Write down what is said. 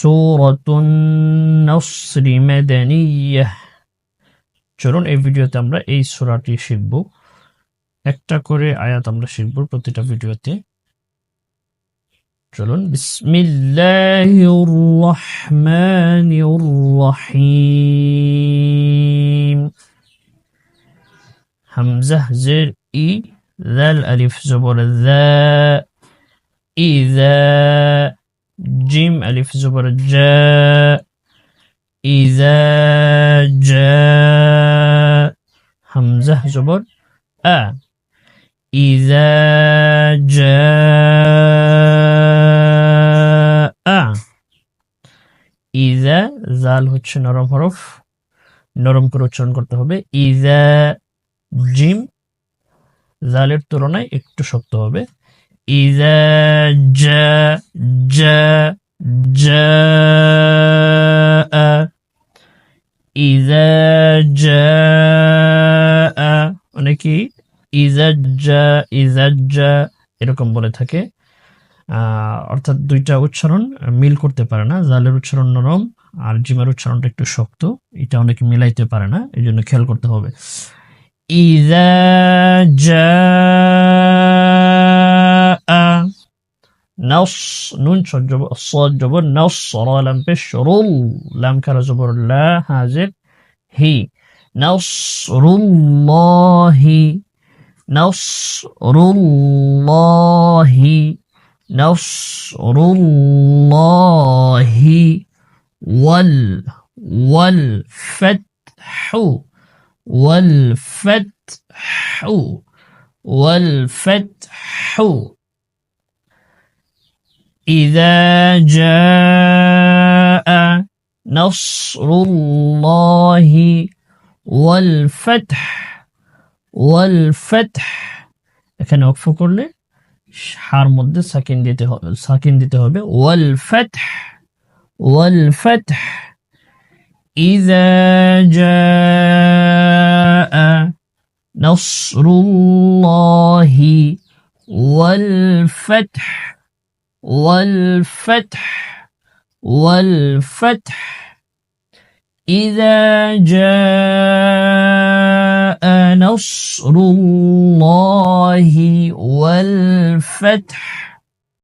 সূরাতুন নাসর মাদানিয়াহ। চলুন এই ভিডিওতে আমরা এই সূরাটি শিখব। একটা করে আয়াত আমরা শিখব প্রতিটা ভিডিওতে। চলুন, বিসমিল্লাহির রহমানির রহিম। হামজা জের ই, জাল আলিফ জবর যা, ইযা, জিম আলিফ জবর জা, ইযা জা, হামজা জবর আ, ইযা জা আ। ইযা, জাল হচ্ছে নরম হরফ, নরম করে উচ্চারণ করতে হবে। ইযা, জিম জালের তুলনায় একটু শক্ত হবে। ইযা জা জা জা আ, ইযা জা আ। অনেকেই ইযা জা এরকম বলে থাকে, অর্থাৎ দুইটা উচ্চারণ মিল করতে পারে না। জালের উচ্চারণ নরম আর জিমের উচ্চারণটা একটু শক্ত, এটা অনেকে মিলাইতে পারে না, এই জন্য খেয়াল করতে হবে। ইযা জা আ, নাস, নুন সদ জবর নাস, লাম পেশ রুল, লাম খারা জবর লা, হাজের হি, নাসরুল্লাহি, নাসরুল্লাহি, নাসরুল্লাহি, ওয়াল ফাতহু, ওয়াল ফাতহু, ওয়াল ফাতহু। إذا جاء نصر الله والفتح, والفتح এখানে ওয়াকফ করলে হার মধ্যে সাকিন দিতে হবে। والفتح, والفتح إذا جاء نصر الله والفتح, والفتح, والفتح إذا جاء نصر الله والفتح